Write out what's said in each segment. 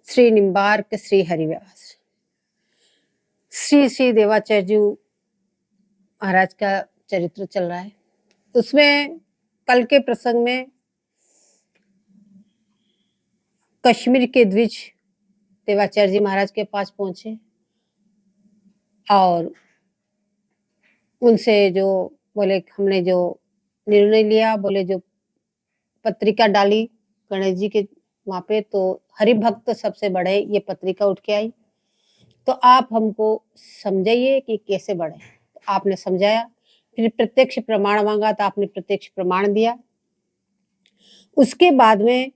श्री निम्बार्क श्री हरिव्यास। श्री श्री देवाचार्य जी महाराज का चरित्र चल रहा है। उसमें कल के प्रसंग में कश्मीर के द्विज देवाचार्य जी महाराज के पास पहुंचे और उनसे जो बोले, हमने जो निर्णय लिया, बोले जो पत्रिका डाली गणेश जी के वहां पे, तो हरिभक्त सबसे बड़े ये पत्रिका उठ के आई, तो आप हमको समझाइए कि कैसे बढ़े। तो आपने समझाया। फिर प्रत्यक्ष प्रमाण मांगा तो आपने प्रत्यक्ष प्रमाण दिया। उसके बाद में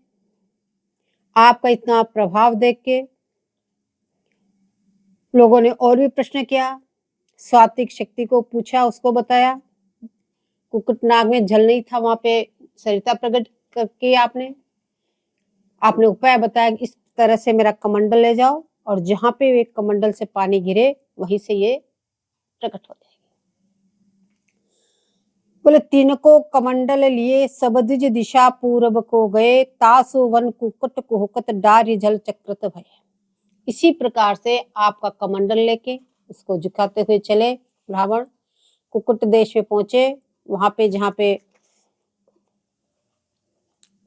आपका इतना प्रभाव देख के लोगों ने और भी प्रश्न किया, सात्विक शक्ति को पूछा, उसको बताया। कुक्कुटनाग में जल नहीं था, वहां पे सरिता प्रकट करके आपने उपाय बताया, इस तरह से मेरा कमंडल ले जाओ और जहां पे एक कमंडल से पानी गिरे वहीं से ये प्रकट हो जाएगी। बोले तीन को कमंडल लिए सब द्विज दिशा पूर्व को गए, तासु वन कुक्कुट कुहकत डार्य जल चक्रत भय। इसी प्रकार से आपका कमंडल लेके उसको झुकाते हुए चले ब्राह्मण। कुक्कुट देश में पहुंचे, वहां पे जहां पे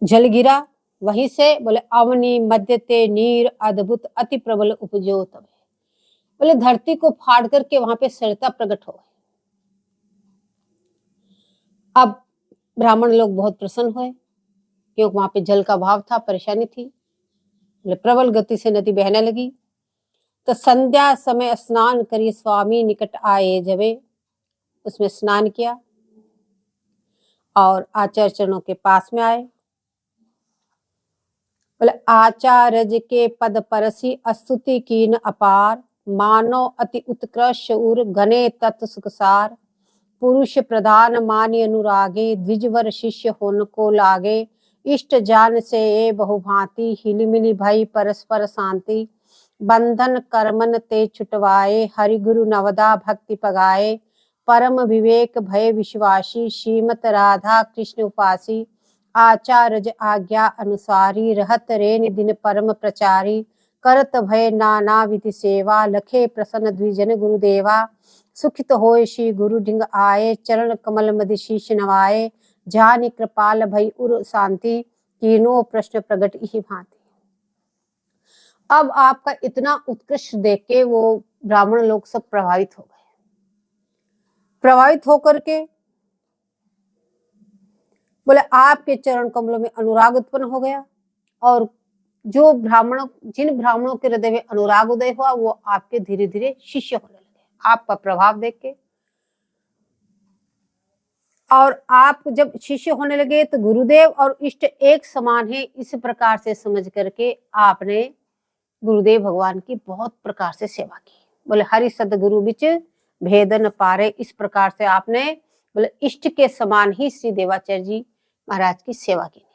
जल गिरा वहीं से बोले अवनी मध्यते नीर अद्भुत अति प्रबल उपजो तब। बोले धरती को फाड़ करके वहां पे सरिता प्रकट हो गई। अब ब्राह्मण लोग बहुत प्रसन्न हुए क्योंकि वहां पे जल का अभाव था, परेशानी थी। बोले प्रबल गति से नदी बहने लगी। तो संध्या समय स्नान करिए स्वामी निकट आए जबे, उसमें स्नान किया और आचार्य चरणों के पास में आए। बोले आचार्य के पद परसी स्तुति कीन अपार, मानो अति उत्कृष्ट उर घने तत्व सुखसार। पुरुष प्रधान मान्य अनुरागे, द्विजवर शिष्य होन को लागे। इष्ट जान से ये बहुभांति, हिलिमिली भई परस्पर शांति। बंधन कर्मन ते छुटवाए, हरि गुरु नवदा भक्ति पगाए। परम विवेक भय विश्वासी, श्रीमत राधा कृष्ण उपासी। आचार्य आज्ञा अनुसारी, रहत रेन दिन परम प्रचारी। करत भय नाना विधि सेवा, लखे प्रसन्न द्विजन गुरुदेवा। सुखित होय श्री गुरु ढिंग आए, चरण कमल मधि शीश नवाए। जानि कृपाल भई उर शांति, कीनो प्रश्न प्रगट इहि भांति। अब आपका इतना उत्कृष्ट देख के वो ब्राह्मण लोग सब प्रभावित हो गए। प्रभावित होकर के बोले आपके चरण कमलों में अनुराग उत्पन्न हो गया, और जो जिन ब्राह्मणों के हृदय में अनुराग उदय हुआ वो आपके धीरे धीरे शिष्य होने लगे आपका प्रभाव देख के। और आप जब शिष्य होने लगे तो गुरुदेव और इष्ट एक समान है, इस प्रकार से समझ करके आपने गुरुदेव भगवान की बहुत प्रकार से सेवा की। बोले हरि सदगुरु बिच भेद न पारे, इस प्रकार से आपने बोले इष्ट के समान ही श्री देवाचार्य जी महाराज की सेवा की।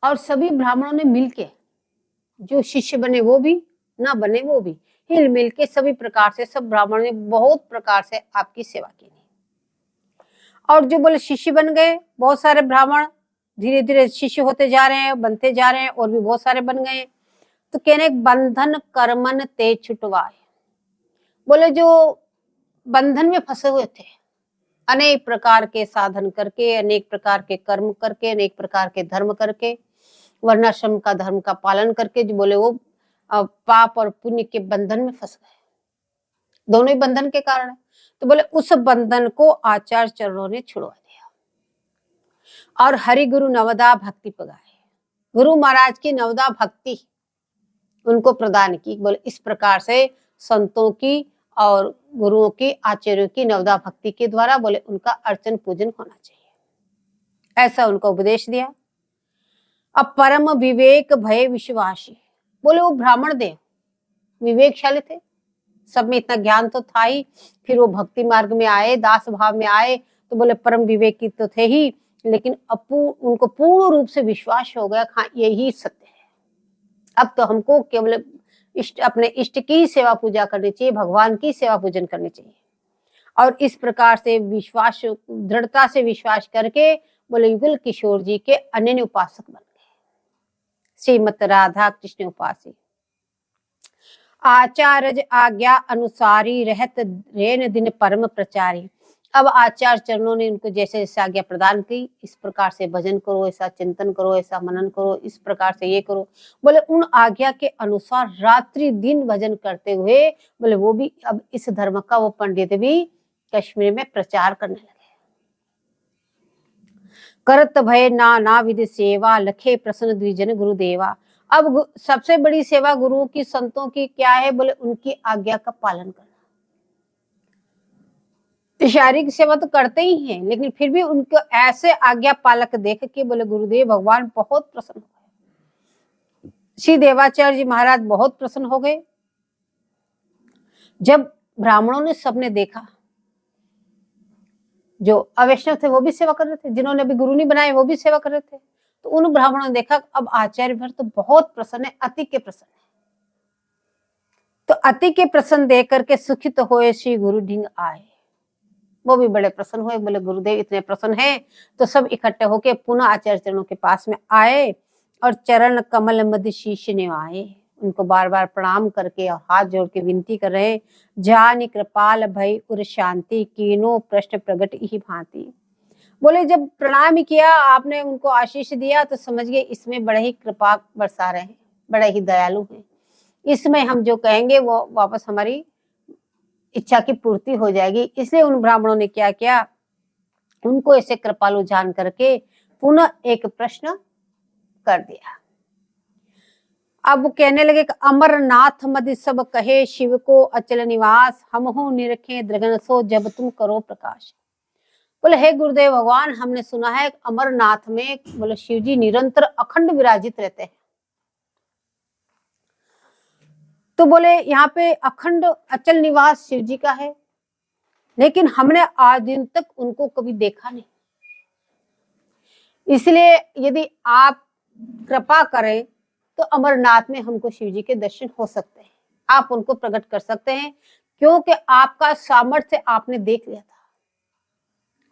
और सभी ब्राह्मणों ने मिलके, जो शिष्य बने वो भी, ना बने वो भी, हिल मिल के सभी प्रकार से सब ब्राह्मणों ने बहुत प्रकार से आपकी सेवा की। और जो बोले शिष्य बन गए, बहुत सारे ब्राह्मण धीरे धीरे शिष्य होते जा रहे हैं, बनते जा रहे हैं, और भी बहुत सारे बन गए। तो कहने बंधन कर्मन ते छुटवाए। बोले जो बंधन में फंसे हुए थे, अनेक प्रकार के साधन करके, अनेक प्रकार के कर्म करके, अनेक प्रकार के धर्म करके, वर्णाश्रम का धर्म का पालन करके, जो बोले वो पाप और पुण्य के बंधन में फंस गए, दोनों ही बंधन के कारण। तो बोले उस बंधन को आचार्य चरणों ने छुड़वा दिया और हरि गुरु नवदा भक्ति पगाए। गुरु महाराज की नवदा भक्ति उनको प्रदान की। बोले इस प्रकार से संतों की और गुरुओं की, आचार्यों की नवदा भक्ति के द्वारा बोले उनका अर्चन पूजन होना चाहिए, ऐसा उनको उपदेश दिया। अब परम विवेक भय विश्वासी, बोले वो ब्राह्मण देव विवेकशाली थे, सब में इतना ज्ञान तो था ही, फिर वो भक्ति मार्ग में आए, दास भाव में आए, तो बोले परम विवेकी तो थे ही, लेकिन उनको पूर्ण रूप से विश्वास हो गया, हाँ यही सत्य है, अब तो हमको केवल अपने इष्ट की सेवा पूजा करनी चाहिए, भगवान की सेवा पूजन करनी चाहिए। और इस प्रकार से विश्वास, दृढ़ता से विश्वास करके बोले युगल किशोर जी के अनन्य उपासक बन गए, श्रीमत राधा कृष्ण उपासी। आचार्य आज्ञा अनुसारी रहत रेन दिन परम प्रचारी। अब आचार्य चरणों ने उनको जैसे जैसे आज्ञा प्रदान की, इस प्रकार से भजन करो, ऐसा चिंतन करो, ऐसा मनन करो, इस प्रकार से ये करो। बोले उन आज्ञा के अनुसार रात्रि दिन भजन करते हुए, बोले वो भी अब इस धर्म का वो पंडित भी कश्मीर में प्रचार करने लगे। करत भय नाना विधि सेवा, लखे प्रसन्न द्विजन गुरुदेवा। अब सबसे बड़ी सेवा गुरुओं की, संतों की क्या है? बोले उनकी आज्ञा का पालन करना। शारीरिक सेवा तो करते ही हैं, लेकिन फिर भी उनको ऐसे आज्ञा पालक देख के बोले गुरुदेव भगवान बहुत प्रसन्न हो गए। श्री देवाचार्य जी महाराज बहुत प्रसन्न हो गए। जब ब्राह्मणों ने सबने देखा, जो अवैष्णव थे वो भी सेवा कर रहे थे, जिन्होंने अभी गुरु नहीं बनाए वो भी सेवा कर रहे थे, तो उन ब्राह्मणों ने देखा अब आचार्य भर तो बहुत प्रसन्न है, अति के प्रसन्न है। तो अति के प्रसन्न देख करके सुखित होए श्री गुरु ढिंग आए। वो भी बड़े प्रसन्न हुए, बोले गुरुदेव इतने प्रसन्न हैं। तो सब इकट्ठे होके पुनः आचार्य चरणों के पास में आए और चरण कमल मध्य शीश निवाए। उनको बार बार प्रणाम करके और हाथ जोड़ के विनती कर रहे, जानि कृपाल भई उर शांति, कीनो प्रश्न प्रगट ही भांति। बोले जब प्रणाम किया आपने, उनको आशीष दिया, तो समझिए इसमें बड़े ही कृपा बरसा रहे हैं, बड़े ही दयालु हैं। इसमें हम जो कहेंगे वो वापस हमारी इच्छा की पूर्ति हो जाएगी। इसलिए उन ब्राह्मणों ने क्या किया, उनको ऐसे कृपालु जान करके पुनः एक प्रश्न कर दिया। अब कहने लगे कि अमरनाथ मदि सब कहे, शिव को अचल निवास, हम हो निरखे दृगन सो, जब तुम करो प्रकाश। बोले हे गुरुदेव भगवान, हमने सुना है अमरनाथ में बोले शिव जी निरंतर अखंड विराजित रहते हैं। तो बोले यहाँ पे अखंड अचल निवास शिव जी का है, लेकिन हमने आज दिन तक उनको कभी देखा नहीं। इसलिए यदि आप कृपा करें तो अमरनाथ में हमको शिव जी के दर्शन हो सकते हैं, आप उनको प्रकट कर सकते हैं, क्योंकि आपका सामर्थ्य आपने देख लिया था,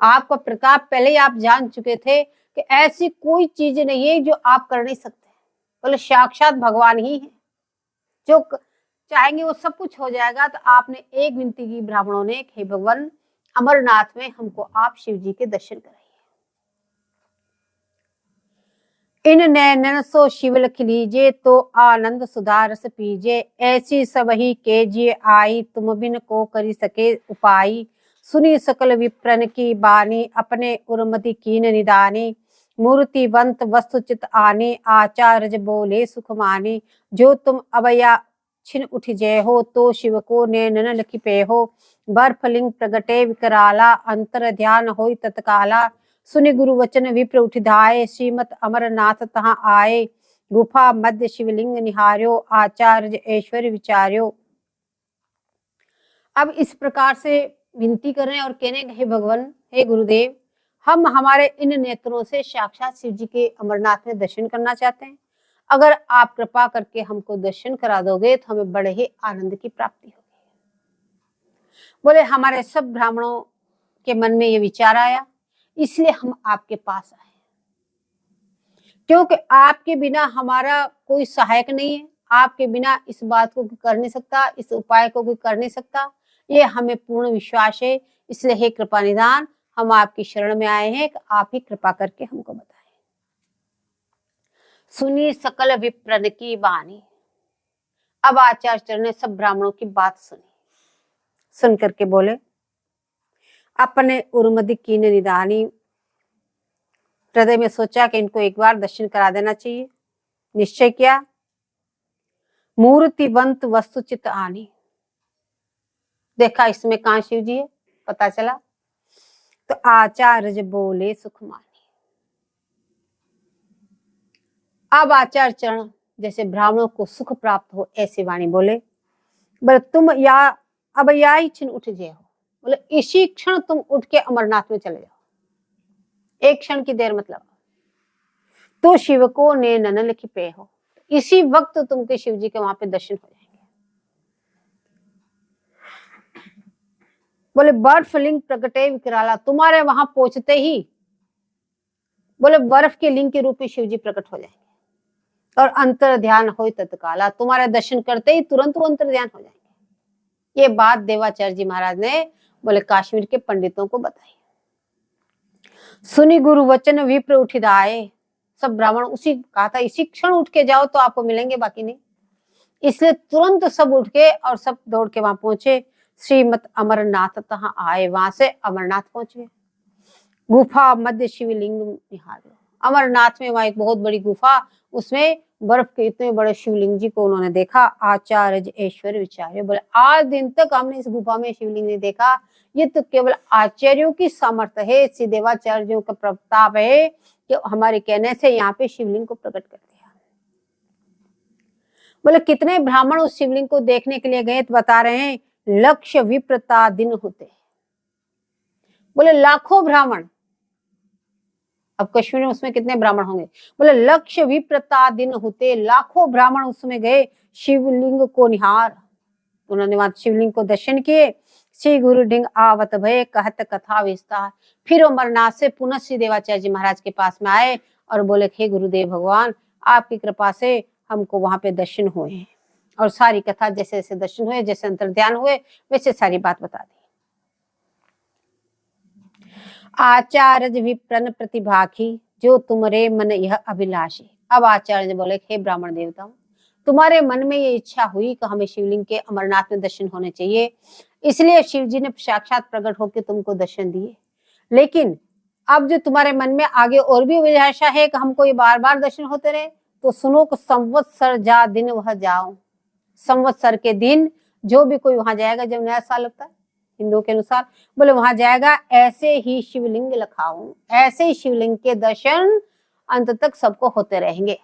आपका प्रताप पहले ही आप जान चुके थे कि ऐसी कोई चीज नहीं है जो आप कर नहीं सकते। बोले साक्षात भगवान ही है, जो चाहेंगे वो सब कुछ हो जाएगा। तो आपने एक विनती की ब्राह्मणों ने, हे भगवान अमरनाथ में हमको आप शिव जी के दर्शन कराइए। इन नैनन सो शिव लख लीजे, तो आनंद सुधा रस पीजे, ऐसी सब ही के जिए आई, तुम बिन को करी सके उपाई। सुनी सकल विप्रन की बानी, अपने उर्मति कीन निदानी, मूर्तिवंत वस्तुचित आने, आचार्य बोले सुख माने। जो तुम अवया छिन उठ जय हो, तो शिव को नैनन लखि पे हो, बर्फलिंग प्रगटे विकराला, अंतर ध्यान होई तत्काला। सुनि गुरु वचन विप्र उठ धाये, श्रीमत अमरनाथ तहां आए, गुफा मध्य शिवलिंग निहार्यो, आचार्य ऐश्वर्य विचार्यो। अब इस प्रकार से विनती कर रहे हैं और कहने हे भगवान, हे गुरुदेव, हम हमारे इन नेत्रों से साक्षात शिव जी के अमरनाथ में दर्शन करना चाहते हैं। अगर आप कृपा करके हमको दर्शन करा दोगे तो हमें बड़े ही आनंद की प्राप्ति होगी। बोले हमारे सब ब्राह्मणों के मन में ये विचार आया, इसलिए हम आपके पास आए, क्योंकि आपके बिना हमारा कोई सहायक नहीं है, आपके बिना इस बात को कर नहीं सकता, इस उपाय को कोई कर नहीं सकता, ये हमें पूर्ण विश्वास है। इसलिए हे कृपा निदान, हम आपकी शरण में आए हैं कि आप ही कृपा करके हमको बताएं। सुनी सकल विप्रन की बानी। अब आचार्य ने सब ब्राह्मणों की बात सुनी, सुन करके बोले अपने उर्मदि कीन निदानी, हृदय में सोचा कि इनको एक बार दर्शन करा देना चाहिए। निश्चय किया, मूर्तिवंत वस्तुचित आनी, देखा इसमें कहां शिव जी है, पता चला। तो आचार्य बोले सुख मानी। अब आचार्य चरण जैसे ब्राह्मणों को सुख प्राप्त हो ऐसी वाणी बोले, बोले तुम या अब या ही क्षण उठ जाए हो, बोले इसी क्षण तुम उठ के अमरनाथ में चले जाओ, एक क्षण की देर मतलब, तो शिव को ने नन लिखी पे हो, इसी वक्त तुमके शिव जी के वहां पे दर्शन हो जाएंगे। बोले बर्फ लिंग प्रकटे विकराला, तुम्हारे वहां पहुंचते ही बोले बर्फ के लिंग के रूप में शिव जी प्रकट हो जाएंगे और अंतर ध्यान हो तत्काला, तुम्हारे दर्शन करते ही तुरंत वो अंतर ध्यान हो जाएंगे। ये बात देवाचार्य जी महाराज ने बोले कश्मीर के पंडितों को बताई। सुनी गुरु वचन विप्र उठित आए, सब ब्राह्मण उसी कहा था इसी क्षण उठ के जाओ तो आपको मिलेंगे, बाकी नहीं। इसलिए तुरंत सब उठ के और सब दौड़ के वहां पहुंचे। श्रीमद अमरनाथ तहाँ आए, वहां से अमरनाथ पहुंचे। गुफा मध्य शिवलिंग निहारो, अमरनाथ में वहां एक बहुत बड़ी गुफा, उसमें बर्फ के इतने बड़े शिवलिंग जी को उन्होंने देखा। आचार्य ऐश्वर्य विचार्य, बोले आज दिन तक हमने इस गुफा में शिवलिंग नहीं देखा, ये तो केवल आचार्यों की सामर्थ्य है, श्री देवाचार्यों का प्रताप है कि हमारे कहने से यहाँ पे शिवलिंग को प्रकट कर दिया। बोले कितने ब्राह्मण उस शिवलिंग को देखने के लिए गए, तो बता रहे हैं लक्ष्य विप्रता दिन होते। बोले लाखों ब्राह्मण, अब कश्मीर में उसमें कितने ब्राह्मण होंगे, बोले लक्ष्य विप्रता दिन होते, लाखों ब्राह्मण उसमें गए शिवलिंग को निहार। उन्होंने वहां शिवलिंग को दर्शन किए। श्री गुरु डिंग आवत भय कहत कथा विस्तार, फिर अमरनाथ से पुनः श्री देवाचार्य जी महाराज के पास में आए और बोले हे गुरुदेव भगवान, आपकी कृपा से हमको वहां पे दर्शन हुए हैं, और सारी कथा जैसे जैसे दर्शन हुए, जैसे अंतर ध्यान हुए, वैसे सारी बात बता दी। आचार्य विप्रन प्रतिभाखी, जो तुम्हारे मन यह अभिलाषी। अब आचार्य बोले हे ब्राह्मण देवताओं, तुम्हारे मन में ये इच्छा हुई कि हमें शिवलिंग के अमरनाथ में दर्शन होने चाहिए, इसलिए शिव जी ने साक्षात प्रकट होकर तुमको दर्शन दिए। लेकिन अब जो तुम्हारे मन में आगे और भी अभिलाषा है कि हमको ये बार बार दर्शन होते रहे, तो सुनो कि संवत्सर जा दिन वह जाओ। संवत्सर के दिन जो भी कोई वहां जाएगा, जब नया साल लगता है हिंदुओं के अनुसार, बोले वहां जाएगा, ऐसे ही शिवलिंग लखाऊं, ऐसे ही शिवलिंग के दर्शन अंत तक सबको होते रहेंगे।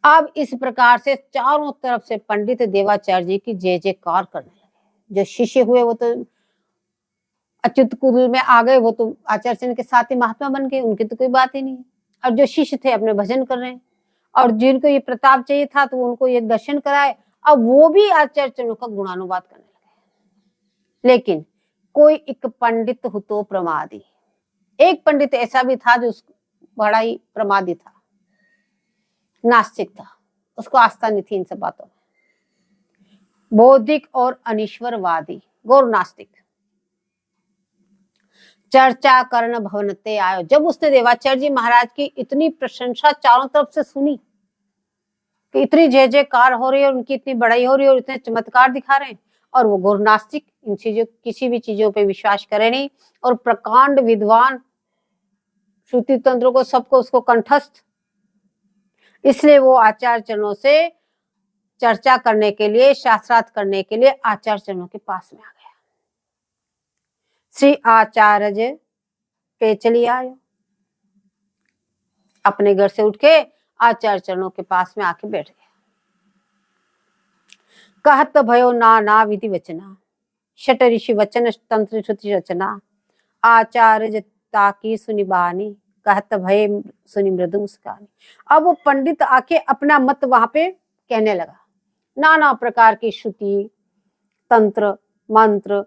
अब इस प्रकार से चारों तरफ से पंडित देवाचार्य जी की जय जयकार करने लगे। जो शिष्य हुए वो तो अच्युत कुल में आ गए, वो तो आचार्य सेन के साथ ही महात्मा बन गए, उनकी तो कोई बात ही नहीं। और जो शिष्य थे अपने भजन कर रहे हैं, और जिनको ये प्रताप चाहिए था तो उनको ये दर्शन कराए, अब वो भी आचार्य चरणों का गुणानुवाद करने लगे। लेकिन कोई एक पंडित हो तो प्रमादी, एक पंडित ऐसा भी था जो बड़ा ही प्रमादी था, नास्तिक था, उसको आस्था नहीं थी इन सब बातों में, बौद्धिक और अनिश्वरवादी, गौर नास्तिक। चर्चा कर्ण भवनते आयो, जब उसने देवाचार्य जी महाराज की इतनी प्रशंसा चारों तरफ से सुनी कि इतनी जय जयकार हो रही है और उनकी इतनी बड़ाई हो रही है और इतने चमत्कार दिखा रहे हैं, और वो गौर नास्तिक, इन चीजों किसी भी चीजों पे विश्वास करे नहीं, और प्रकांड विद्वान, श्रुति तंत्रों को सबको उसको कंठस्थ, इसलिए वो आचार्य चरणों से चर्चा करने के लिए, शास्त्रार्थ करने के लिए आचार्य चरणों के पास में आ गया। श्री आचार्य पे चली आयो, अपने घर से उठ के आचार्य चरणों के पास में आके बैठ गया। कहत भयो नाना विधि वचना, शट ऋषि वचन तंत्र श्रुति रचना, आचार्य ताकी सुनी बानी, कहत भय सुनी मृदु मुस्कानी। अब वो पंडित आके अपना मत वहां पे कहने लगा, नाना प्रकार की श्रुति तंत्र मंत्र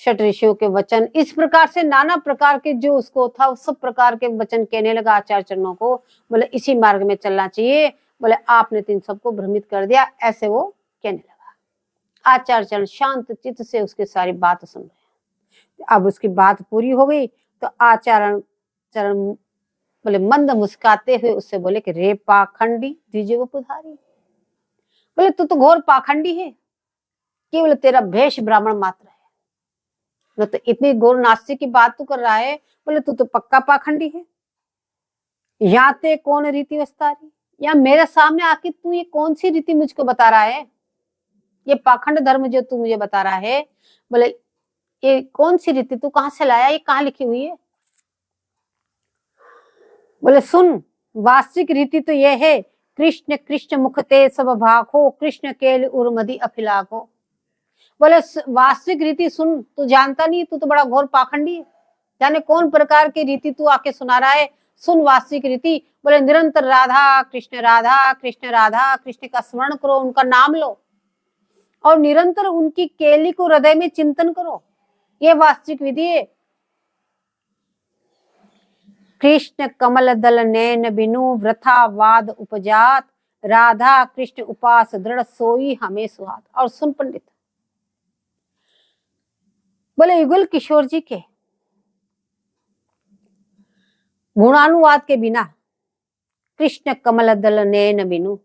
षट ऋषियों के वचन, इस प्रकार से नाना प्रकार के जो उसको था उस सब प्रकार के वचन कहने लगा आचार्य चरणों को। बोले इसी मार्ग में चलना चाहिए, बोले आपने तीन सबको भ्रमित कर दिया, ऐसे वो कहने लगा। आचार्य चरण शांत चित्त से उसकी सारी बात सुन रहे। अब उसकी बात पूरी हो गई तो आचार्य चरण बोले मंद मुस्काते हुए उससे बोले कि रे पाखंडी दीजिए वो पुधारी। बोले तू तो घोर पाखंडी है, केवल तेरा भेष ब्राह्मण मात्र है, न तो इतनी घोर नास्तिक की बात तू कर रहा है, बोले तू तो पक्का पाखंडी है। याते कौन रीति वस्तारी, या मेरे सामने आके तू ये कौन सी रीति मुझको बता रहा है, ये पाखंड धर्म जो तू मुझे बता रहा है, बोले ये कौन सी रीति तू कहां से लाया, ये कहां लिखी हुई है। बोले सुन, वास्तविक रीति तो ये है, कृष्ण कृष्ण मुखते सब भाखो, कृष्ण केल उर्मदि अफिलाको। बोले वास्तविक रीति सुन, तू जानता नहीं, तू तो बड़ा घोर पाखंडी है, जाने कौन प्रकार की रीति तू आके सुना रहा है। सुन वास्तविक रीति, बोले निरंतर राधा कृष्ण राधा कृष्ण का स्मरण करो, उनका नाम लो और निरंतर उनकी केली को हृदय में चिंतन करो, ये वास्तविक विधि है। कृष्ण कमल दल नैन बिनु वृथा वाद उपजात, राधा कृष्ण उपास दृढ़ सोई हमें सुहात। और सुन पंडित, बोले युगल किशोर जी के गुणानुवाद के बिना, कृष्ण कमल दल नैन बिनु,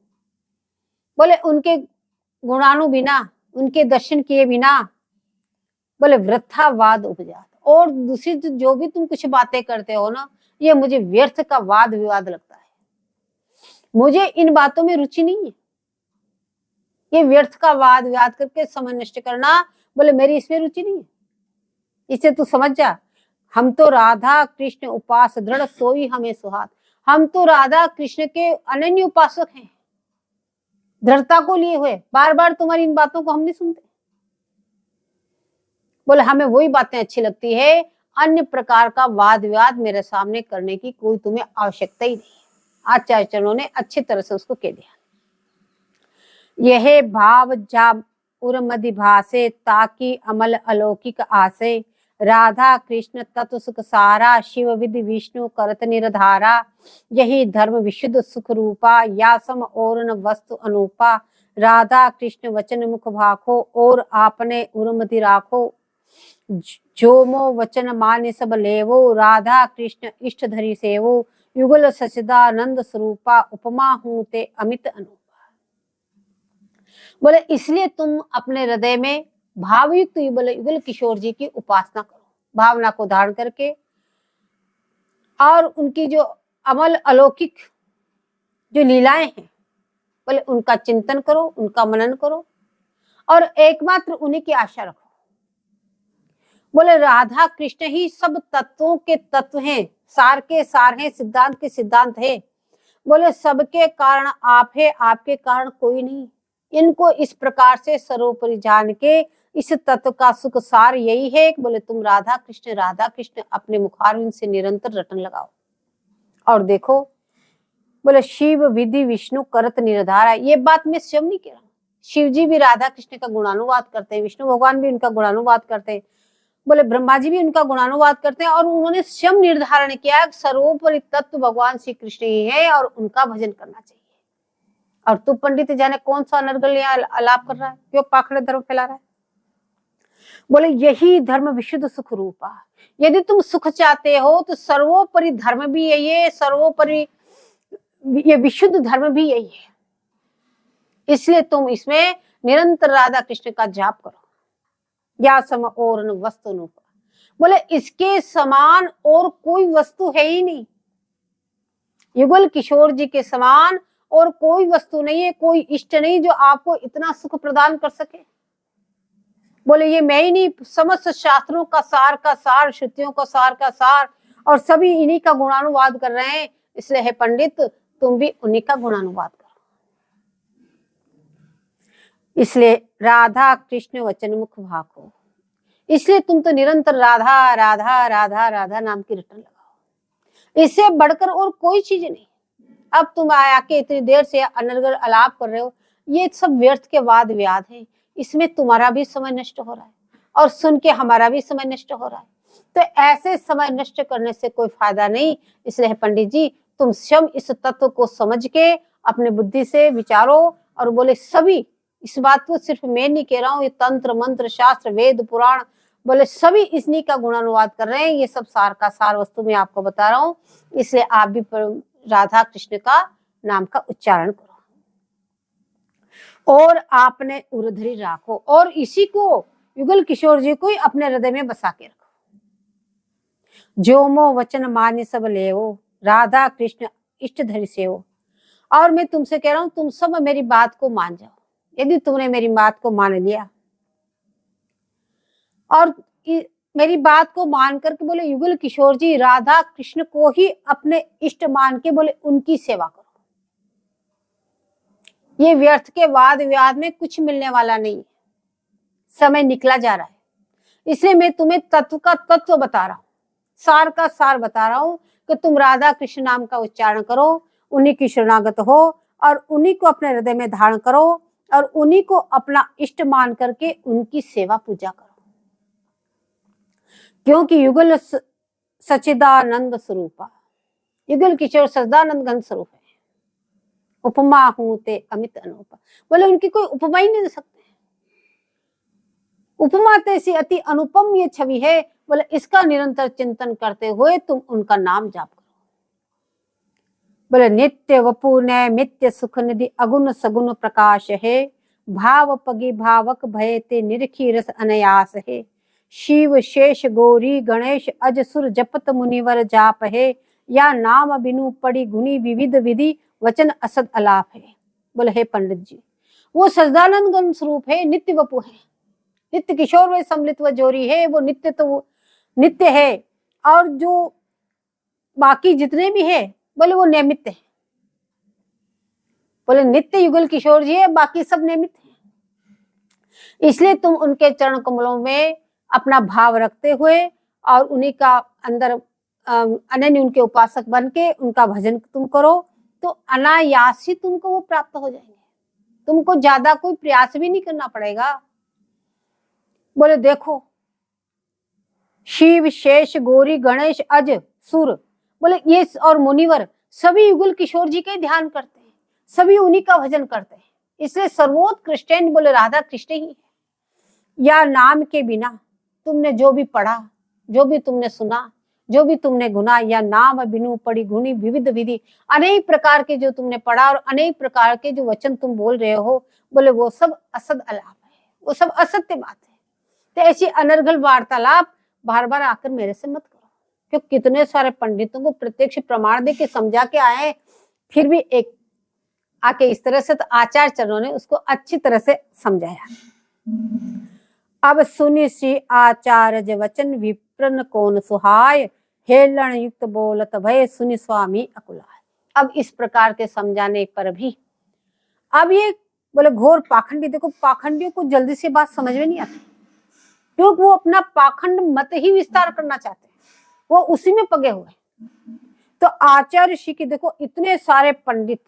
बोले उनके गुणानु बिना, उनके दर्शन किए बिना, बोले वृथा वाद उपजात। और दूसरी जो भी तुम कुछ बातें करते हो ना, ये मुझे व्यर्थ का वाद विवाद लगता है। मुझे इन बातों में रुचि नहीं है। ये व्यर्थ का वाद विवाद करके समय नष्ट करना, बोले मेरी इसमें रुचि नहीं है। इसे तू समझ जा। हम तो राधा कृष्ण उपास दृढ़ सोई हमें सुहात। हम तो राधा कृष्ण के अनन्य उपासक हैं, दृढ़ता को लिए हुए। बार बार तुम्हारी इन बातों को हम नहीं सुनते। बोले हमें वही बातें अच्छी लगती है, अन्य प्रकार का वाद विवाद मेरे सामने करने की कोई तुम्हें आवश्यकता ही नहीं। आचार्य चरणों ने अच्छी तरह से उसको कह दिया। यह भाव जाब उर्मदि भासे, ताकि अमल अलौकिक आसे, राधा कृष्ण तत्व सुख सारा, शिव विधि विष्णु करत निरधारा, यही धर्म विशुद्ध सुख रूपा, या सम और न वस्तु अनूपा, राधा कृष्ण वचन मुख भाखो, और आपने उर्मदि राखो, जो मो वचन मान्य सब लेवो, राधा कृष्ण इष्ट धरी सेवो, युगल सचिदानंद स्वरूपा, उपमा हूं ते अमित अनूपा। बोले इसलिए तुम अपने हृदय में भावयुक्त बोले युगल किशोर जी की उपासना करो, भावना को धारण करके, और उनकी जो अमल अलौकिक जो लीलाएं हैं, बोले उनका चिंतन करो, उनका मनन करो, और एकमात्र उन्हीं की आशा रखो। बोले राधा कृष्ण ही सब तत्वों के तत्व हैं, सार के सार हैं, सिद्धांत के सिद्धांत है। बोले सबके कारण आप है, आपके कारण कोई नहीं। इनको इस प्रकार से सर्वोपरि जान के इस तत्व का सुख सार यही है। बोले तुम राधा कृष्ण अपने मुखारविंद से निरंतर रटन लगाओ। और देखो, बोले शिव विधि विष्णु करत निर्धारा। ये बात मैं स्वयं नहीं कह रहा हूं। शिव जी भी राधा कृष्ण का गुणानुवाद करते हैं, विष्णु भगवान भी उनका गुणानुवाद करते हैं, बोले ब्रह्मा जी भी उनका गुणानुवाद करते हैं, और उन्होंने स्वयं निर्धारण किया सर्वोपरि तत्व भगवान श्री कृष्ण ही है और उनका भजन करना चाहिए। और तू पंडित जाने कौन सा अनर्गल आलाप कर रहा है, क्यों पाखंड धर्म फैला रहा है। बोले यही धर्म विशुद्ध सुख रूपा। यदि तुम सुख चाहते हो तो सर्वोपरि धर्म भी यही है, सर्वोपरि ये विशुद्ध धर्म भी यही है। इसलिए तुम इसमें निरंतर राधा कृष्ण का जाप करो। या सम और न वस्तु न, बोले इसके समान और कोई वस्तु है ही नहीं। युगल किशोर जी के समान और कोई वस्तु नहीं है, कोई इष्ट नहीं जो आपको इतना सुख प्रदान कर सके। बोले ये मैं ही नहीं, समस्त शास्त्रों का सार, श्रुतियों का सार, और सभी इन्हीं का गुणानुवाद कर रहे हैं। इसलिए है पंडित, तुम भी उन्हीं का गुणानुवाद करो। इसलिए राधा कृष्ण वचन मुख भाखो। इसलिए तुम तो निरंतर राधा राधा राधा राधा नाम की रटन लगाओ। इससे बढ़कर और कोई चीज नहीं। अब तुम आके इतनी देर से अनर्गल आलाप कर रहे हो, ये सब व्यर्थ के वाद विवाद है। इसमें तुम्हारा भी समय नष्ट हो रहा है और सुन के हमारा भी समय नष्ट हो रहा है। तो ऐसे समय नष्ट करने से कोई फायदा नहीं। इसलिए पंडित जी, तुम स्वयं इस तत्व को समझ के अपने बुद्धि से विचारो। और बोले सभी, इस बात को सिर्फ मैं नहीं कह रहा हूँ, ये तंत्र मंत्र शास्त्र वेद पुराण, बोले सभी इन्हीं का गुणानुवाद कर रहे हैं। ये सब सार का सार वस्तु मैं आपको बता रहा हूँ। इसलिए आप भी राधा कृष्ण का नाम का उच्चारण करो और आपने उर्धरी राखो, और इसी को युगल किशोर जी को अपने हृदय में बसा के रखो। जो मो वचन मान्य सब लेवो, राधा कृष्ण इष्ट धरि सेवो। और मैं तुमसे कह रहा हूं, तुम सब मेरी बात को मान जाओ। यदि तुमने मेरी बात को मान लिया और मेरी बात को मान करके बोले युगल किशोर जी राधा कृष्ण को ही अपने इष्ट मान के बोले उनकी सेवा करो। ये व्यर्थ के वाद विवाद में कुछ मिलने वाला नहीं है। समय निकला जा रहा है। इसलिए मैं तुम्हें तत्व का तत्व बता रहा हूं, सार का सार बता रहा हूं कि तुम राधा कृष्ण नाम का उच्चारण करो, उन्हीं की शरणागत हो और उन्हीं को अपने हृदय में धारण करो और उन्हीं को अपना इष्ट मान करके उनकी सेवा पूजा करो। क्योंकि युगल सचिदानंद स्वरूपा, युगल किशोर सच्चिदानंद घन स्वरूप है। उपमा हूं ते अमित अनुपमा, बोले उनकी कोई उपमा ही नहीं दे सकते। उपमा तैसी अति अनुपम ये छवि है, बोले इसका निरंतर चिंतन करते हुए तुम उनका नाम जाप करो। बोले नित्य वपु नित्य सुख निधि अगुण सगुण प्रकाश है, भाव पगी भावक भय ते निरखी रस अनयास है। शिव शेष गौरी गणेश अज सुर जपत मुनिवर जाप है, या नाम बिनु पड़ी गुनी विविध विधि वचन असद अलाप है। बोले हे पंडित जी, वो सच्चिदानंद घन स्वरूप है, नित्य वपु है, नित्य किशोर व सम्मिलित व जोरी है, वो नित्य तो नित्य है, और जो बाकी जितने भी है बोले वो नियमित है। बोले नित्य युगल किशोर जी है, बाकी सब नियमित है। इसलिए तुम उनके चरण कमलों में अपना भाव रखते हुए और उन्हीं का अंदर अनन्य उनके उपासक बन के उनका भजन तुम करो, तो अनायास ही तुमको वो प्राप्त हो जाएंगे। तुमको ज्यादा कोई प्रयास भी नहीं करना पड़ेगा। बोले देखो, शिव शेष गौरी गणेश अज सुर, बोले ये और मुनिवर सभी युगल किशोर जी के ध्यान करते हैं, सभी उन्हीं का भजन करते हैं। इसलिए सर्वोत्कृष्ट बोले राधा कृष्ण ही है। या नाम के बिना तुमने जो भी पढ़ा, जो भी तुमने सुना, जो भी तुमने गुना, या नाम बिनु पड़ी गुणी विविध विधि, अनेक प्रकार के जो तुमने पढ़ा और अनेक प्रकार के जो वचन तुम बोल रहे हो, बोले वो सब असद अलाप है, वो सब असत्य बात है। तो ऐसी अनर्गल वार्तालाप बार बार आकर मेरे से मत करो, क्योंकि कितने सारे पंडितों को प्रत्यक्ष प्रमाण दे के समझा के आए, फिर भी एक आके इस तरह से, तो आचार्य चरणों ने उसको अच्छी तरह से समझाया। अब सुनि श्री आचार्य वचन विप्रन कौन सुहाय, हेलन युक्त बोलत भय सुनि स्वामी अकुलाय। अब इस प्रकार के समझाने पर भी अब ये बोले घोर पाखंडी, देखो पाखंडियों को जल्दी से बात समझ में नहीं आती, क्योंकि वो अपना पाखंड मत ही विस्तार करना चाहते हैं, वो उसी में पगे हुए। तो आचार्य श्री की देखो इतने सारे पंडित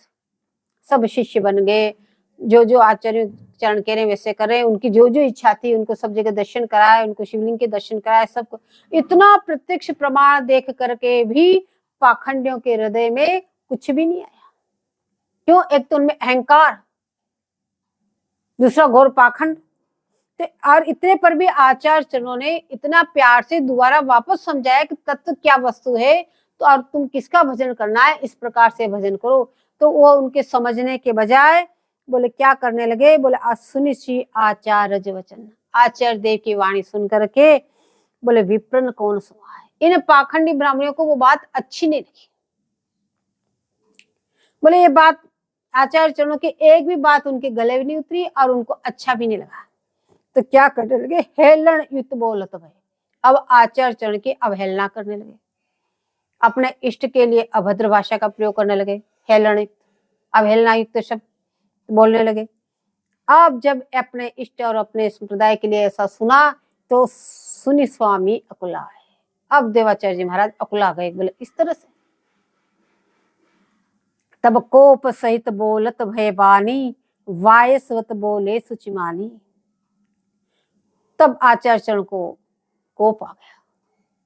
सब शिष्य बन गए, जो जो आचार्य चरण कह रहे वैसे कर रहे, उनकी जो जो इच्छा थी उनको सब जगह दर्शन कराए, उनको शिवलिंग के दर्शन कराए, सबको इतना प्रत्यक्ष प्रमाण देख करके भी पाखंडियों के हृदय में कुछ भी नहीं आया। क्यों? एक तो उनमें अहंकार, दूसरा घोर पाखंड। और इतने पर भी आचार्य चरणों ने इतना प्यार से दोबारा वापस समझाया कि तत्व क्या वस्तु है, तो और तुम किसका भजन करना है, इस प्रकार से भजन करो। तो वो उनके समझने के बजाय बोले क्या करने लगे, बोले सुनि श्री आचार्य वचन, आचार्य देव की वाणी सुन करके बोले विप्रन कौन सुना है। इन पाखंडी ब्राह्मणों को वो बात अच्छी नहीं लगी। बोले ये बात आचार्य चरणों की एक भी बात उनके गले भी नहीं उतरी और उनको अच्छा भी नहीं लगा। तो क्या करने लगे, हेलन युक्त बोलत भय, अब आचार्य चरण की अवहेलना करने लगे, अपने इष्ट के लिए अभद्र भाषा का प्रयोग करने लगे, हेलन युक्त अवहेलना युक्त शब्द बोलने लगे। अब जब अपने इष्ट और अपने संप्रदाय के लिए ऐसा सुना तो सुनि स्वामी अकुलाए, अब देवाचार्य जी महाराज अकुला गए, बोले इस तरह से। तब कोप सहित बोलत भय बानी, वायस्वत बोले सुचिमानी। तब आचार्य चरण को कोप आ गया,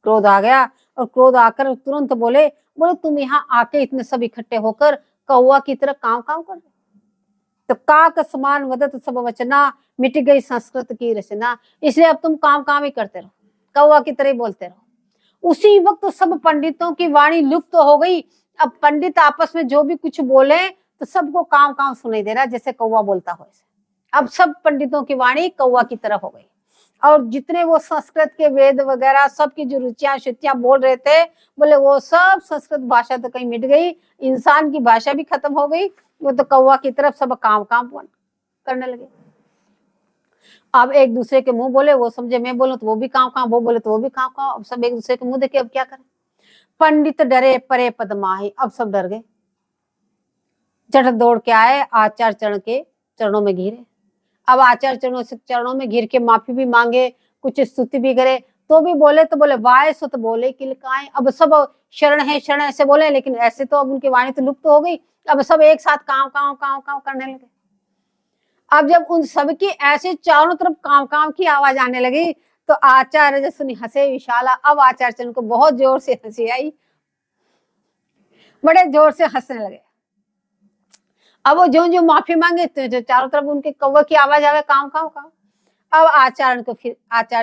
क्रोध आ गया, और क्रोध आकर तुरंत बोले तुम यहाँ आके इतने सब इकट्ठे होकर कौवा की तरह काम काम कर रहे, तो काक समान वदत सब वचना, मिट गई संस्कृत की रचना। इसलिए अब तुम काम काम ही करते रहो, कौवा की तरह बोलते रहो। उसी वक्त सब पंडितों की वाणी लुप्त हो गई। अब पंडित आपस में जो भी कुछ बोले तो सबको काम काम सुनाई दे रहा, जैसे कौवा बोलता हो ऐसे। अब सब पंडितों की वाणी कौवा की तरह हो गई, और जितने वो संस्कृत के वेद वगैरह सबकी जो रुचियां शुचियां बोल रहे थे, बोले वो सब संस्कृत भाषा तो कहीं मिट गई, इंसान की भाषा भी खत्म हो गई, वो तो कौवा की तरफ सब काम काम करने लगे। अब एक दूसरे के मुंह बोले, वो समझे मैं बोलूं तो वो भी काम काम, वो बोले तो वो भी काम काम, अब सब एक दूसरे के मुंह देखे, अब क्या करें। पंडित डरे परे पदमाही, अब सब डर गए, झट दौड़ के आए आचार्य चरण के चरणों में घिरे। अब आचार्य चरणों में घिर के माफी भी मांगे, कुछ स्तुति भी करे, तो भी बोले तो बोले वाय सुत बोले किलकाएं। अब सब शरण है ऐसे बोले, लेकिन ऐसे तो अब उनकी वाणी तो लुप्त हो गई। अब सब एक साथ काम काम काम काम करने लगे। अब जब उन सबकी ऐसे चारों तरफ काम काम की आवाज आने लगी तो आचार्य सुनी हंसे विशाला। अब आचार्य चरण को बहुत जोर से हंसी आई, बड़े जोर से हंसने लगे। अब वो जो जो माफी मांगे तो चारों तरफ उनके कौवे की आवाज आवे, काव काव काव। अब आचार्य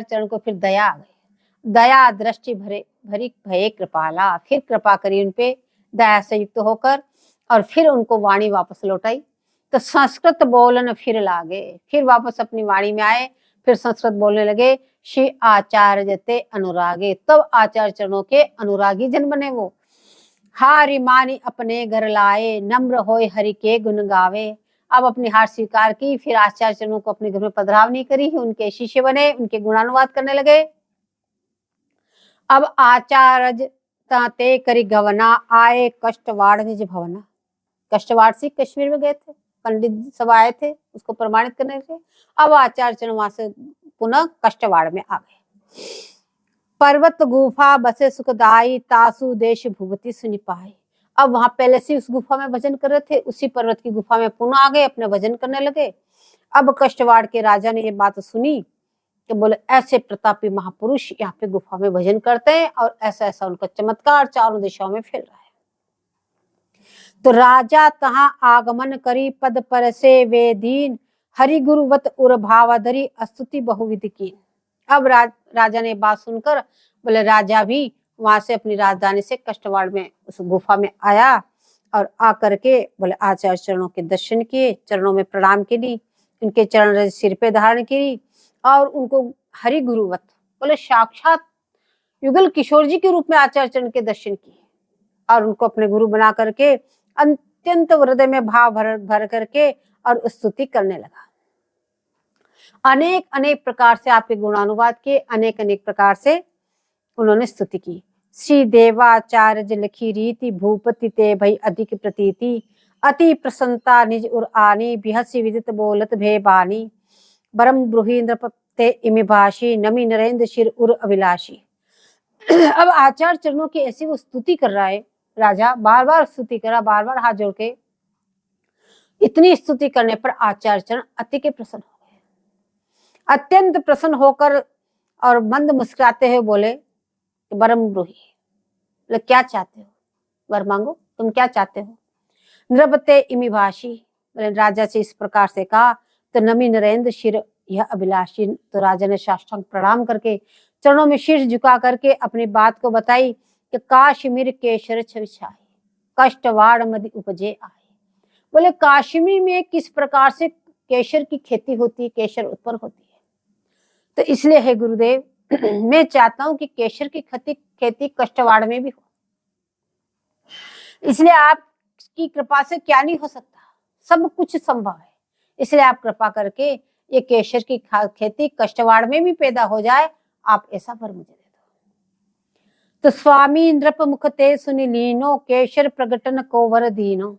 चरण को फिर दया आ गई। दया दृष्टि भरी भये कृपाला, फिर कृपा करी उनपे दया से युक्त होकर, और फिर उनको वाणी वापस लौटाई। तो संस्कृत बोलन फिर लागे, फिर वापस अपनी वाणी में आए, फिर संस्कृत बोलने लगे। श्री आचार्य जते अनुरागे, तब आचार्य चरणों के अनुरागी जन बने वो। हारि मानी अपने घर लाए, नम्र होए हरि के गुण गावे। अब अपनी हार स्वीकार की, फिर आचार्य चरणों को अपने घर में पधरावनी करी, उनके शिष्य बने, उनके गुणानुवाद करने लगे। अब आचार्य ताते करी गवना, आए कष्टवाड़ निज भवना। कष्टवाड़ से कश्मीर में गए थे, पंडित सब आए थे उसको प्रमाणित करने के लिए। अब आचार्य चरण वहां से पुनः कष्टवाड़ में आ गए। पर्वत गुफा बसे सुखदाई, तासु देश भूपति सुनि पाई। अब वहां पहले से उस गुफा में भजन कर रहे थे, उसी पर्वत की गुफा में पुनः आ गए, अपने भजन करने लगे। अब कष्टवाड़ के राजा ने ये बात सुनी कि बोले ऐसे प्रतापी महापुरुष यहाँ पे गुफा में भजन करते हैं, और ऐसा ऐसा उनका चमत्कार चारों दिशाओं में फैल रहा है। तो राजा तहां आगमन करी, पद पर से वे दीन, हरि गुरुवत उर भावाधरी, स्तुति बहुविधि कीन। अब राजा ने बात सुनकर बोले, राजा भी वहां से अपनी राजधानी से कष्टवाड़ में उस गुफा में आया, और आकर के बोले आचार्य चरणों के दर्शन किए, चरणों में प्रणाम की, उनके चरण सिर पे धारण की, और उनको हरि गुरुवत बोले साक्षात युगल किशोर जी के रूप में आचार्य चरण के दर्शन किए, और उनको अपने गुरु बना करके अत्यंत हृदय में भाव भर करके और स्तुति करने लगा। अनेक अनेक प्रकार से आपके गुणानुवाद किए, अनेक अनेक प्रकार से उन्होंने स्तुति की। श्री देवाचार्य लिखी रीति, भूपति ते भई अधिक प्रतीति, अति प्रसन्नता निज उर आनी, बिहसी विदित बोलत भे बानी, बरम ब्रूहि नृपते इमि भाषी, नमी नरेंद्र शिर उर अभिलाषी। अब आचार्य चरणों की ऐसी वो स्तुति कर रहा है राजा, बार बार स्तुति करा, बार बार हाथ जोड़ के। इतनी स्तुति करने पर आचार्य चरण अति के प्रसन्न हो गए। अत्यंत प्रसन्न होकर और मंद मुस्कुराते हुए बोले, बरम ब्रूहि, बोले क्या चाहते हो, वर मांगो, तुम क्या चाहते हो। नृपते इमि भाषी, बोले राजा से इस प्रकार से कहा। तो नमी नरेंद्र शिर यह अभिलाषी, तो राजा ने साष्टांग प्रणाम करके चरणों में शीर्ष झुका करके अपनी बात को बताई कि काश्मीर केशर छविछाई, कष्टवाड़ मदि उपजे आए। बोले काश्मीर में किस प्रकार से केशर की खेती होती है, केशर उत्पन्न होती है, तो इसलिए है गुरुदेव मैं चाहता हूं कि केशर की खेती कष्टवाड़ में भी हो। इसलिए आपकी कृपा से क्या नहीं हो सकता, सब कुछ संभव है। इसलिए आप कृपा करके ये केशर की खेती कष्टवाड़ में भी पैदा हो जाए, आप ऐसा वर मुझे दे दो। तो स्वामी नृप मुख ते सुनि लीनो, केशर प्रगटन को वर दीनो।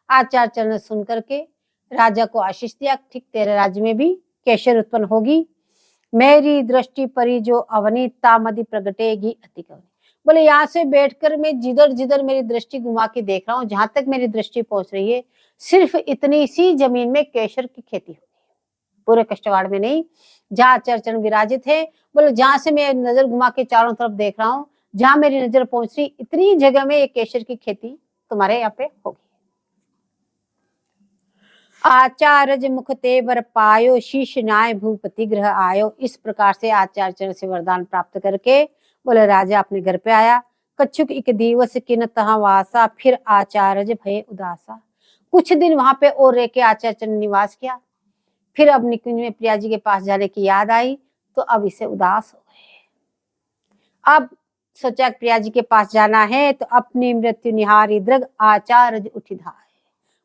आचार्य चरण ने सुन करके राजा को आशीष दिया, ठीक तेरे राज्य में भी केशर उत्पन्न होगी। मेरी दृष्टि परी जो अवनी, तामदि प्रगटेगी अति कवनी। बोले यहाँ से बैठकर मैं जिधर जिधर मेरी दृष्टि घुमा के देख रहा हूँ, जहां तक मेरी दृष्टि पहुंच रही है, सिर्फ इतनी सी जमीन में केशर की खेती होगी, पूरे कष्टवाड़ में नहीं। जहाँ आचार्य चरण विराजित है, बोले जहां से मैं नजर घुमा के चारों तरफ देख रहा हूँ, जहां मेरी नजर पहुंच रही, इतनी जगह में ये केशर की खेती तुम्हारे यहाँ पे होगी। आचार्य मुख ते वर पायो, शीश नाय भूपति ग्रह आयो। इस प्रकार से आचार्य चरण से वरदान प्राप्त करके बोले राजा अपने घर पे आया। कच्छुक एक दिवस किन तहाँ वासा, फिर आचार्य भय उदासा। कुछ दिन वहां पे और रह के आचार्य चरण निवास किया। फिर अब निकुंज में प्रिया जी के पास जाने की याद आई, तो अब इसे उदास हो गए। अब सोचा प्रिया जी के पास जाना है, तो अपनी मृत्यु निहारी दृग आचार्य उठी धाय।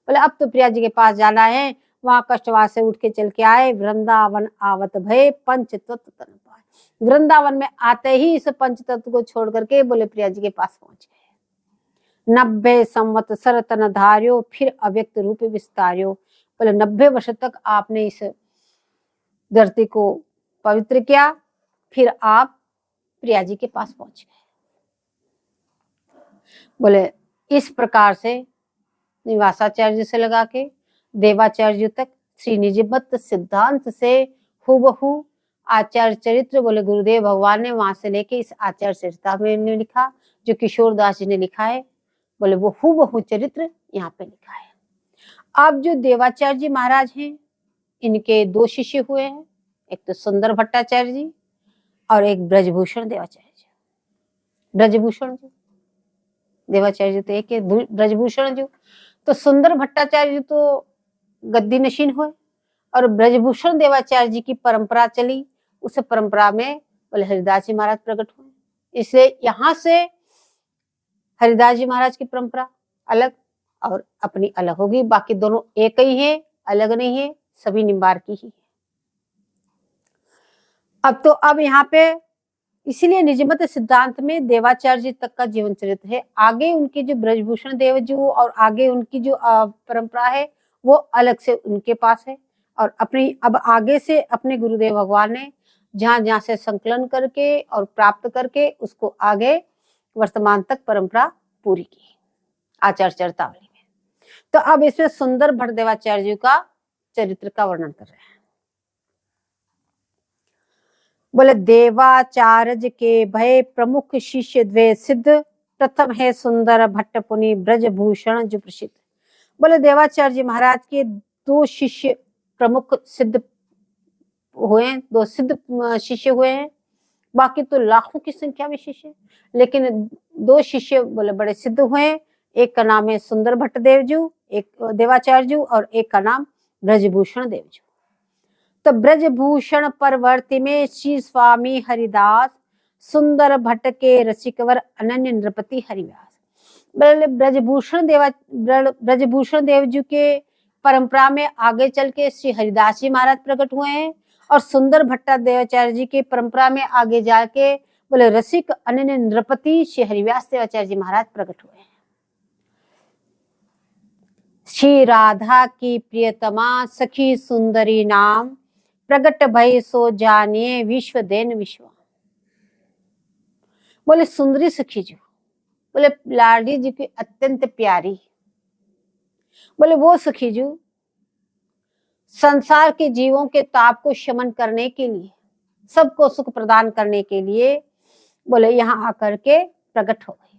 बोले अब तो प्रिया जी के पास जाना है। वहां कष्टवास से उठ के चल के आए। वृंदावन आवत भय, पंच तत्व तन पाए। वृंदावन में आते ही इस पंच तत्व को छोड़ करके बोले प्रिया जी के पास पहुंच गए। 90 संवत्सर तन धार्यो, फिर अव्यक्त रूप विस्तार्यो। बोले 90 वर्ष तक आपने इस धरती को पवित्र किया, फिर आप प्रिया जी के पास पहुंच गए। बोले इस प्रकार से निवासाचार्य से लगा के देवाचार्य तक श्री निजबत सिद्धांत से हूबहू आचार्य चरित्र बोले गुरुदेव भगवान ने वहां से लेके इस आचार्य चरिता में लिखा, जो किशोर दास जी ने लिखा है। बोले वो हूबहू चरित्र यहाँ पे लिखा है। अब जो देवाचार्य जी महाराज हैं, इनके दो शिष्य हुए हैं, एक तो सुंदर भट्टाचार्य जी और एक ब्रजभूषण देवाचार्य जी। ब्रजभूषण जी, देवाचार्य जी तो एक है, ब्रजभूषण जी। तो सुंदर भट्टाचार्य जी तो गद्दी नशीन हुए और ब्रजभूषण देवाचार्य जी की परंपरा चली, उस परंपरा में बोले हरिदास जी महाराज प्रकट हुए। इसलिए यहाँ से हरिदास जी महाराज की परंपरा अलग और अपनी अलग होगी, बाकी दोनों एक ही है, अलग नहीं है, सभी निम्बार की ही है। अब यहाँ पे इसीलिए निजमत सिद्धांत में देवाचार्य जी तक का जीवन चरित्र है। आगे उनके जो ब्रजभूषण देव जी और आगे उनकी जो परंपरा है वो अलग से उनके पास है, और अपनी अब आगे से अपने गुरुदेव भगवान ने जहां जहां से संकलन करके और प्राप्त करके उसको आगे वर्तमान तक परंपरा पूरी की आचार्य चरितावली में। तो अब इसमें सुंदर भट्ट देवाचार्य जी का चरित्र का वर्णन कर रहे हैं। बोले देवाचार्य के भय प्रमुख शिष्य द्वे सिद्ध, प्रथम है सुंदर भट्ट पुनि ब्रजभूषण जो प्रसिद्ध। बोले देवाचार्य जी महाराज के दो शिष्य प्रमुख सिद्ध हुए, दो सिद्ध शिष्य हुए हैं, बाकी तो लाखों की संख्या में शिष्य, लेकिन दो शिष्य बोले बड़े सिद्ध हुए। एक का नाम है सुंदर भट्ट देवजू, एक देवाचार्य जी, और एक का नाम ब्रजभूषण देवजू। तो ब्रजभूषण परवर्ती में श्री स्वामी हरिदास, सुंदर भट्ट के रसिकवर अनन्य नृपति हरिव्यास। ब्रजभूषण देवजू के परंपरा में आगे चल के श्री हरिदास जी महाराज प्रकट हुए हैं, और सुंदर भट्टा देवाचार्य जी की परंपरा में आगे जाके बोले रसिक अनन्य नृपति श्री हरिव्यास देवाचार्य जी महाराज प्रकट हुए हैं। श्री राधा की प्रियतमा सखी सुंदरी नाम, प्रगट भय सो जानिए विश्व देन विश्व। बोले सुंदरी सखी जी, बोले लाडी जी की अत्यंत प्यारी, बोले वो सखी जी संसार के जीवों के ताप को शमन करने के लिए, सबको सुख प्रदान करने के लिए बोले यहाँ आकर के प्रकट हो गई।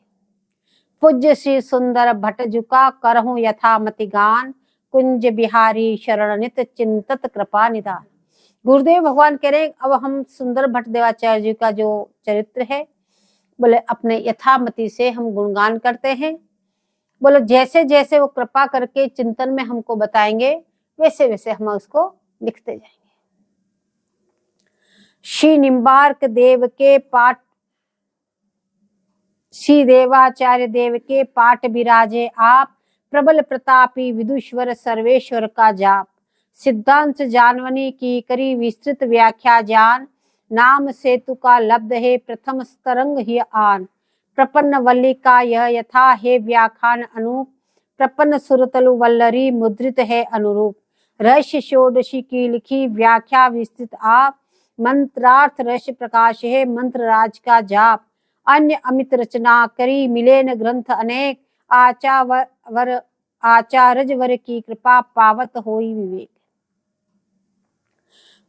पूज्य श्री सुंदर भट्ट जी का करहूं यथामति गान, कुंज बिहारी शरण नित चिंतत कृपा निदान। गुरुदेव भगवान कह रहे अब हम सुंदर भट्ट देवाचार्य जी का जो चरित्र है बोले अपने यथामति से हम गुणगान करते हैं। बोले जैसे जैसे वो कृपा करके चिंतन में हमको बताएंगे वैसे वैसे हम उसको लिखते जाएंगे। श्री निम्बार्क देव के पाठ, श्री देवाचार्य देव के पाठ विराजे आप, प्रबल प्रतापी विदुश्वर सर्वेश्वर का जाप। सिद्धांत जानवनी की करी विस्तृत व्याख्या जान, नाम सेतु का लब्ध है प्रथम स्तरंग ही आन। प्रपन्न वल्ली का यह यथा है व्याख्यान अनूप, प्रपन्न सुरतलु वल्लरी मुद्रित है अनुरूप। रहस्य षोडशी की लिखी व्याख्या विस्तृत आप, मंत्रार्थ रहस्य प्रकाश है मंत्र राज का जाप। अन्य अमित रचना करी मिले न ग्रंथ अनेक, आचार्य वर की कृपा पावत होई विवेक।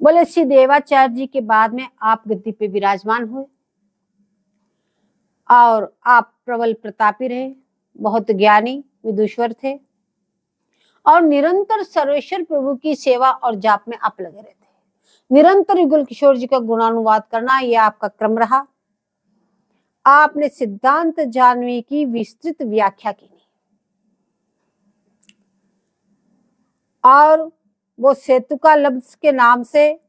बोले श्री देवाचार्य जी के बाद में आप गद्दी पे विराजमान हुए और आप प्रबल प्रतापी रहे, बहुत ज्ञानी विदुश्वर थे, और निरंतर सर्वेश्वर प्रभु की सेवा और जाप में आप लगे रहते। निरंतर युगल किशोर जी का गुणानुवाद करना यह आपका क्रम रहा। आपने सिद्धांत जानवी की विस्तृत व्याख्या की और वो सेतु का लफ्ज के नाम से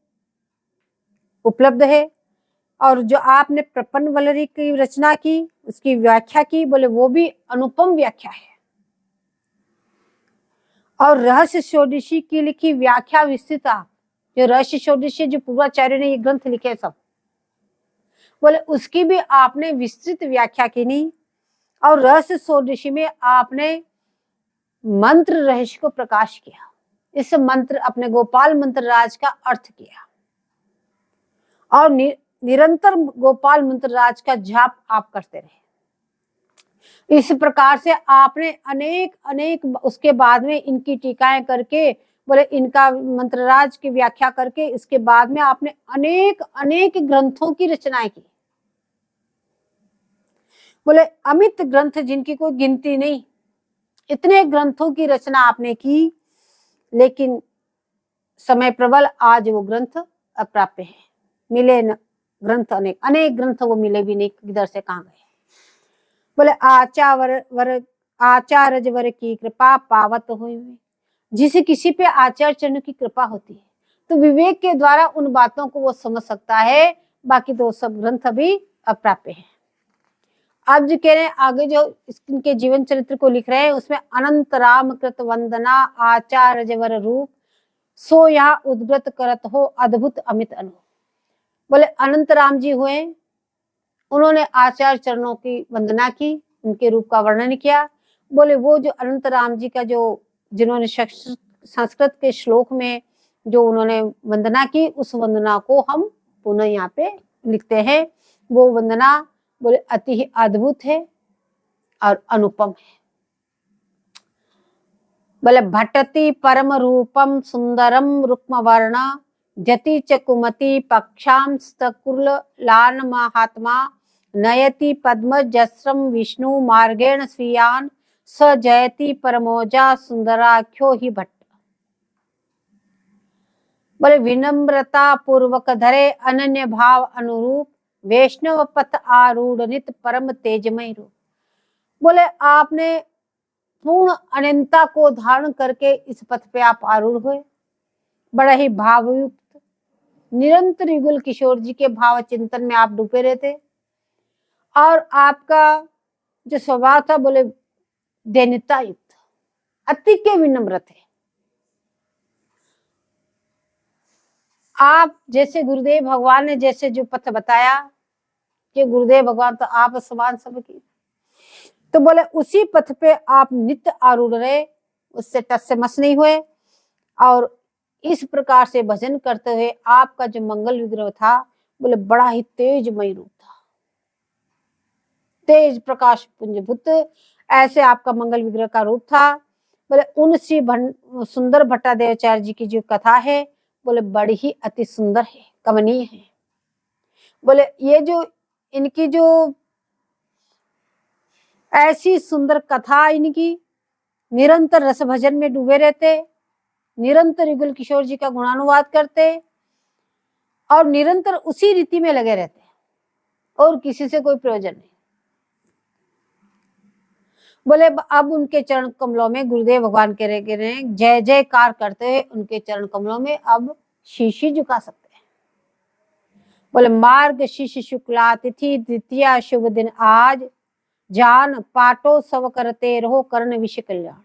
उपलब्ध है, और जो आपने प्रपन्न वल्लरी की रचना की उसकी व्याख्या की बोले वो भी अनुपम व्याख्या है। और रहस्य षोडशी की लिखी व्याख्या विस्तृत, जो रहस्य षोडशी जो पूर्वाचार्य ने ये ग्रंथ लिखे सब बोले उसकी भी आपने विस्तृत व्याख्या की नहीं, और रहस्य षोडशी में आपने मंत्र रहस्य को प्रकाश किया। इस मंत्र अपने गोपाल मंत्र राज का अर्थ किया और निरंतर गोपाल मंत्र राज का जाप आप करते रहे। इस प्रकार से आपने अनेक अनेक उसके बाद में इनकी टीकाएं करके बोले इनका मंत्रराज की व्याख्या करके इसके बाद में आपने अनेक अनेक ग्रंथों की रचनाएं की। बोले अमित ग्रंथ जिनकी कोई गिनती नहीं, इतने ग्रंथों की रचना आपने की, लेकिन समय प्रबल आज वो ग्रंथ अप्राप्य है, मिले न ग्रंथ, अनेक ग्रंथ वो मिले भी नहीं, किधर से कहाँ गए। बोले आचार्य वर की कृपा पावत हुई, जिसे किसी पे आचार्य चरण की कृपा होती है तो विवेक के द्वारा उन बातों को वो समझ सकता है, बाकी तो सब ग्रंथ अभी अप्राप्य है। आप जो कह रहे हैं आगे जो इनके जीवन चरित्र को लिख रहे हैं उसमें अनंत राम कृत वंदना आचार्य जवर रूप, सो यहाँ उद्गत करत हो अद्भुत अमित अनुभव। बोले अनंत राम जी हुए, उन्होंने आचार्य चरणों की वंदना की, उनके रूप का वर्णन किया। बोले वो जो अनंत राम जी का जो जिन्होंने संस्कृत के श्लोक में जो उन्होंने वंदना की, उस वंदना को हम पुनः यहाँ पे लिखते हैं। वो वंदना बोले अति ही अद्भुत है और अनुपम है। बोले भटति परम रूपम सुंदरम रुक्म वर्ण जति च कुमति पक्षांस्तकुल लान महात्मा नयति पद्म जस्रम विष्णु मार्गेण स्वीयान स जयति परमोजा सुंदराख्यो ही भट्ट। बोले विनम्रता पूर्वक धरे अनन्य भाव अनुरूप वैष्णव पथ आरूढ़ नित परम तेजमय रूप। बोले आपने पूर्ण अनंतता को धारण करके इस पथ पे आप आरूढ़ हुए, बड़ा ही भावयुक्त निरंतर युगल किशोर जी के भाव चिंतन में आप डूबे रहते, और आपका जो स्वभाव था बोले दैन्यता युक्त, अति के विनम्र थे। आप जैसे गुरुदेव भगवान ने जैसे जो पथ बताया कि गुरुदेव भगवान तो आप समान सबकी, तो बोले उसी पथ पे आप नित्य आरूढ़ रहे, उससे टस से मस नहीं हुए, और इस प्रकार से भजन करते हुए आपका जो मंगल विग्रह था बोले बड़ा ही तेजमय रूप था, तेज प्रकाश पुंजभूत, ऐसे आपका मंगल विग्रह का रूप था। बोले उन श्री सुंदर भट्टादेवाचार्य जी की जो कथा है बोले बड़ी ही अति सुंदर है, कमनीय है। बोले ये जो इनकी जो ऐसी सुंदर कथा, इनकी निरंतर रस भजन में डूबे रहते, निरंतर युगल किशोर जी का गुणानुवाद करते और निरंतर उसी रीति में लगे रहते, और किसी से कोई प्रयोजन नहीं। बोले अब उनके चरण कमलों में गुरुदेव भगवान के रहे जय जयकार करते हुए उनके चरण कमलों में अब शीश झुका सकते हैं। बोले मार्ग शीश शुक्ला तिथि द्वितीय शुभ दिन आज, जान पाटोत्सव करते रहो कर्ण विषय कल्याण।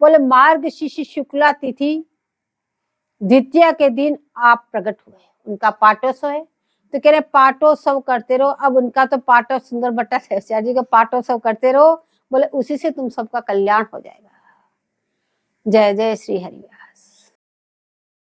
बोले मार्ग शीश शुक्ला तिथि द्वितीय के दिन आप प्रकट हुए, उनका पाटोत्सव है, तो कह रहे पाटोत्सव करते रहो। अब उनका तो पाटो सुंदर भट्टाचार्य जी का पाटोत्सव करते रहो, बोले उसी से तुम सबका कल्याण हो जाएगा। जय जय श्री हरि।